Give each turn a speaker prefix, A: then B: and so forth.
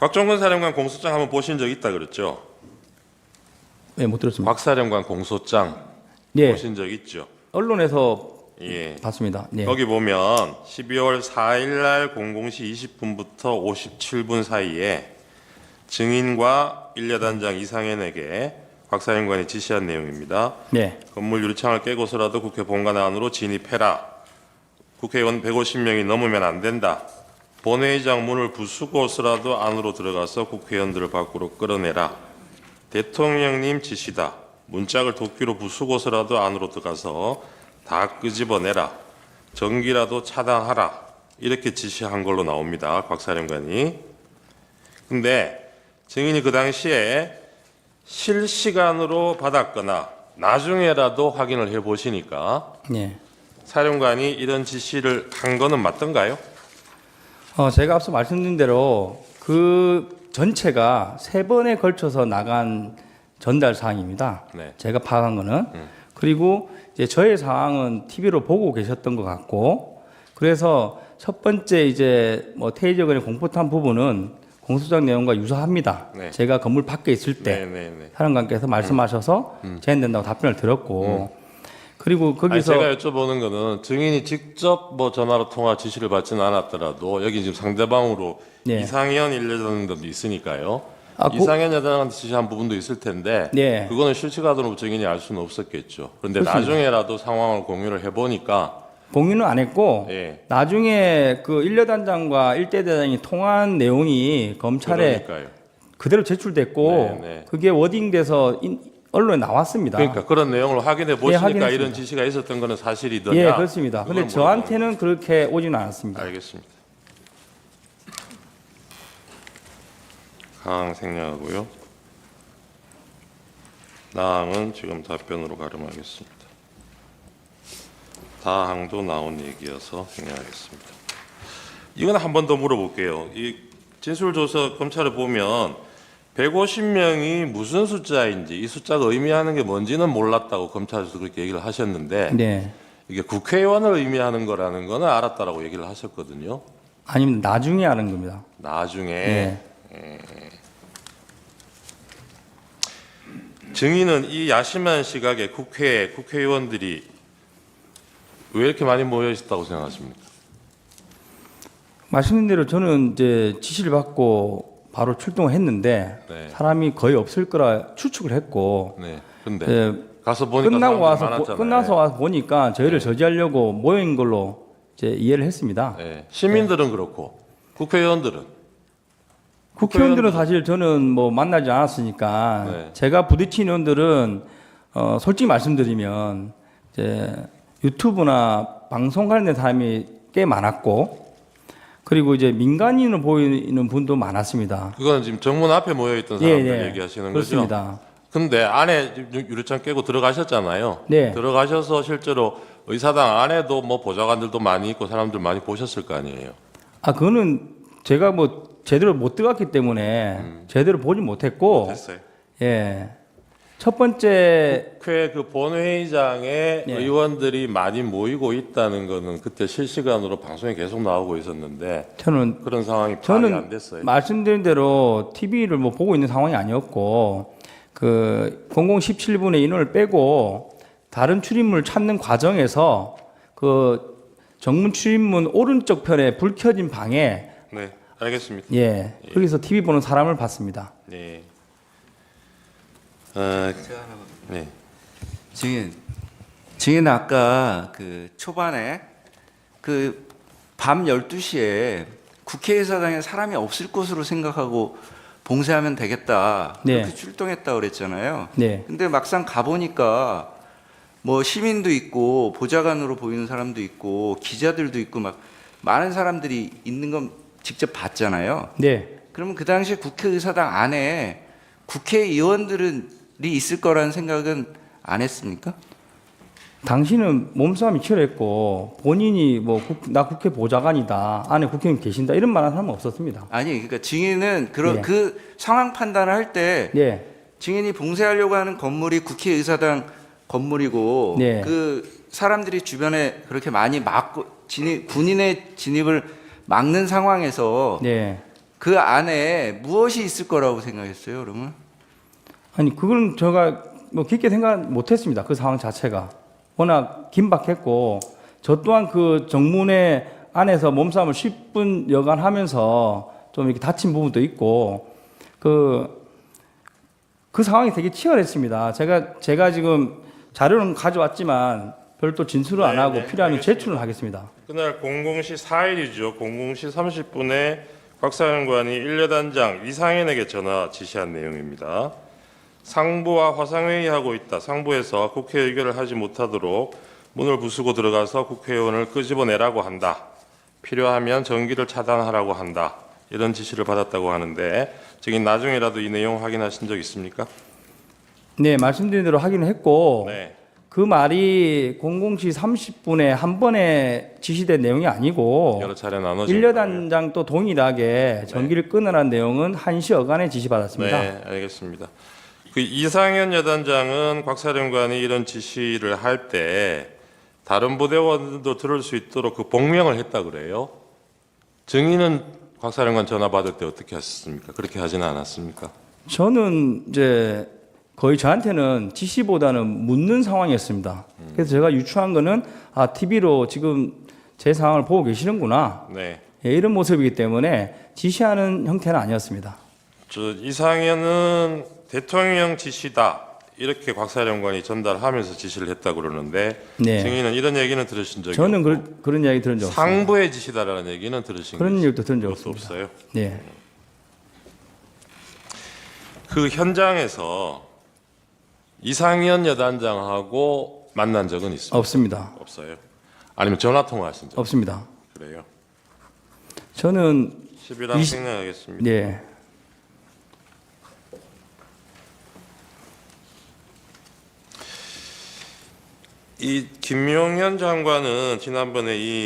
A: 곽종근 사령관 공소장 한번 보신 적 있다 그랬죠?
B: 네, 못 들었습니다.
A: 곽 사령관 공소장
B: 네,
A: 보신 적 있죠?
B: 언론에서
A: 예.
B: 봤습니다. 네.
A: 거기 보면 12월 4일 날 00시 20분부터 57분 사이에 증인과 일야단장 이상현에게 곽 사령관이 지시한 내용입니다.
B: 네,
A: 건물 유리창을 깨고서라도 국회 본관 안으로 진입해라. 국회의원 150명이 넘으면 안 된다. 본회의장 문을 부수고서라도 안으로 들어가서 국회의원들을 밖으로 끌어내라. 대통령님 지시다. 문짝을 도끼로 부수고서라도 안으로 들어가서 다 끄집어내라. 전기라도 차단하라. 이렇게 지시한 걸로 나옵니다. 곽 사령관이. 근데 증인이 그 당시에 실시간으로 받았거나 나중에라도 확인을 해보시니까
B: 네.
A: 사령관이 이런 지시를 한 거는 맞던가요?
B: 제가 앞서 말씀드린 대로 그 전체가 3번에 걸쳐서 나간 전달 사항입니다.
A: 네.
B: 제가 파악한 거는. 그리고 이제 저의 사항은 TV로 보고 계셨던 것 같고, 그래서 첫 번째 이제 뭐 퇴의적의 공포탄 부분은 공소장 내용과 유사합니다.
A: 네.
B: 제가 건물 밖에 있을 때
A: 네네네.
B: 사령관께서 말씀하셔서 제한된다고 답변을 들었고, 그리고 거기서
A: 제가 여쭤보는 거는 증인이 직접 뭐 전화로 통화 지시를 받지는 않았더라도 여기 지금 상대방으로
B: 네.
A: 이상현 일여단장도 있으니까요.
B: 아,
A: 이상현 여단한테 지시한 부분도 있을 텐데
B: 네.
A: 그거는 실시간으로 증인이 알 수는 없었겠죠. 그런데
B: 그렇습니다.
A: 나중에라도 상황을 공유를 해보니까
B: 공유는 안 했고,
A: 예.
B: 나중에 그 일여단장과 일대대장이 통화한 내용이 검찰에
A: 그러니까요.
B: 그대로 제출됐고,
A: 네, 네.
B: 그게 워딩돼서 언론에 나왔습니다.
A: 그러니까 그런 내용을 확인해 보시니까
B: 확인했습니다.
A: 이런 지시가 있었던 거는 사실이더냐?
B: 예, 그렇습니다. 근데
A: 그걸
B: 저한테는 그렇게 오지는 않았습니다.
A: 알겠습니다. 가항 생략하고요. 나항은 지금 답변으로 가름하겠습니다. 다항도 나온 얘기여서 생략하겠습니다. 이건 한 번 더 물어볼게요. 이 진술조서 검찰을 보면 150명이 무슨 숫자인지 이 숫자가 의미하는 게 뭔지는 몰랐다고 검찰에서 그렇게 얘기를 하셨는데
B: 네.
A: 이게 국회의원을 의미하는 거라는 거는 알았다라고 얘기를 하셨거든요.
B: 아니면 나중에 하는 겁니다.
A: 나중에
B: 네.
A: 증인은 이 야심한 시각에 국회의원들이 왜 이렇게 많이 모여 있었다고 생각하십니까?
B: 말씀드린 대로 저는 이제 지시를 받고 바로 출동을 했는데
A: 네.
B: 사람이 거의 없을 거라 추측을 했고,
A: 네. 근데
B: 예,
A: 가서 보니까
B: 끝나고
A: 사람들이
B: 와서
A: 많았잖아요.
B: 끝나서 와서 보니까 저희를 저지하려고 모인 걸로 이제 이해를 했습니다.
A: 네. 시민들은 그렇고 국회의원들은
B: 국회의원들은 사실 저는 뭐 만나지 않았으니까
A: 네.
B: 제가 부딪힌 의원들은 솔직히 말씀드리면 이제 유튜브나 방송 관련된 사람이 꽤 많았고, 그리고 이제 민간인으로 보이는 분도 많았습니다.
A: 그거는 지금 정문 앞에 모여 있던 사람들 얘기하시는
B: 그렇습니다.
A: 거죠? 근데 안에 유리창 깨고 들어가셨잖아요.
B: 네.
A: 들어가셔서 실제로 의사당 안에도 뭐 보좌관들도 많이 있고 사람들 많이 보셨을 거 아니에요.
B: 그거는 제가 뭐 제대로 못 들어갔기 때문에 제대로 보지 못했고,
A: 됐어요.
B: 예. 첫 번째
A: 국회 그 본회의장에
B: 네.
A: 의원들이 많이 모이고 있다는 거는 그때 실시간으로 방송에 계속 나오고 있었는데
B: 저는
A: 그런 상황이 파악이
B: 저는
A: 안 됐어요.
B: 말씀드린 대로 TV를 뭐 보고 있는 상황이 아니었고, 그 0017분의 인원을 빼고 다른 출입문을 찾는 과정에서 그 정문 출입문 오른쪽 편에 불 켜진 방에
A: 네, 알겠습니다.
B: 예, 거기서 TV 보는 사람을 봤습니다.
A: 네. 네.
C: 증인 아까 그 초반에 그 밤 12시에 국회의사당에 사람이 없을 것으로 생각하고 봉쇄하면 되겠다.
B: 네.
C: 그렇게 출동했다 그랬잖아요.
B: 네.
C: 근데 막상 가보니까 뭐 시민도 있고 보좌관으로 보이는 사람도 있고 기자들도 있고 막 많은 사람들이 있는 건 직접 봤잖아요.
B: 네.
C: 그러면 그 당시에 국회의사당 안에 국회의원들이 있을 거라는 생각은 안 했습니까?
B: 당신은 몸싸움이 치열했고 본인이 뭐 나 국회 보좌관이다, 안에 국회의원 계신다 이런 말하는 사람은 없었습니다.
C: 아니, 그러니까 증인은 그런
B: 네.
C: 그 상황 판단을 할 때
B: 네.
C: 증인이 봉쇄하려고 하는 건물이 국회의사당 건물이고
B: 네.
C: 그 사람들이 주변에 그렇게 많이 막고 군인의 진입을 막는 상황에서
B: 네.
C: 그 안에 무엇이 있을 거라고 생각했어요, 그러면?
B: 아니 그건 제가 뭐 깊게 생각 못했습니다. 그 상황 자체가 워낙 긴박했고 저 또한 그 정문회 안에서 몸싸움을 10분 여간하면서 좀 이렇게 다친 부분도 있고 그 상황이 되게 치열했습니다. 제가 지금 자료는 가져왔지만 별도 진술을 안
A: 네,
B: 하고
A: 네,
B: 필요하면
A: 알겠습니다.
B: 제출을 하겠습니다.
A: 그날 00시 4일이죠. 00시 30분에 곽 사령관이 1여단장 이상현에게 전화 지시한 내용입니다. 상부와 화상회의하고 있다. 상부에서 국회 의결을 하지 못하도록 문을 부수고 들어가서 국회의원을 끄집어내라고 한다. 필요하면 전기를 차단하라고 한다. 이런 지시를 받았다고 하는데 지금 나중에라도 이 내용 확인하신 적 있습니까?
B: 네, 말씀드린 대로 확인을 했고
A: 네.
B: 그 말이 00시 30분에 한 번에 지시된 내용이 아니고
A: 여러 차례 나눠진 거예요.
B: 1여단장도 동일하게 전기를 끊으라는 내용은 1시 어간에 지시받았습니다.
A: 네, 알겠습니다. 그 이상현 여단장은 곽 사령관이 이런 지시를 할 때 다른 부대원들도 들을 수 있도록 그 복명을 했다 그래요. 증인은 곽 사령관 전화 받을 때 어떻게 하셨습니까? 그렇게 하지는 않았습니까?
B: 저는 이제 거의 저한테는 지시보다는 묻는 상황이었습니다. 그래서 제가 유추한 거는 TV로 지금 제 상황을 보고 계시는구나.
A: 네.
B: 예, 이런 모습이기 때문에 지시하는 형태는 아니었습니다.
A: 이상현은 대통령 지시다. 이렇게 곽 사령관이 전달하면서 지시를 했다고 그러는데
B: 네.
A: 증인은 이런 얘기는 들으신 적이
B: 저는
A: 없고
B: 그런 이야기 들은 적 없습니다.
A: 상부의 지시다라는 얘기는 들으신
B: 그런
A: 게
B: 얘기도 들은 적
A: 그것도
B: 없습니다.
A: 없어요.
B: 네.
A: 그 현장에서 이상현 여단장하고 만난 적은 있습니까?
B: 없습니다.
A: 없어요. 아니면 전화 통화하신 적
B: 없습니다.
A: 그래요?
B: 저는
A: 11랑
B: 이-
A: 생략하겠습니다.
B: 네.
A: 이 김용현 장관은 지난번에 이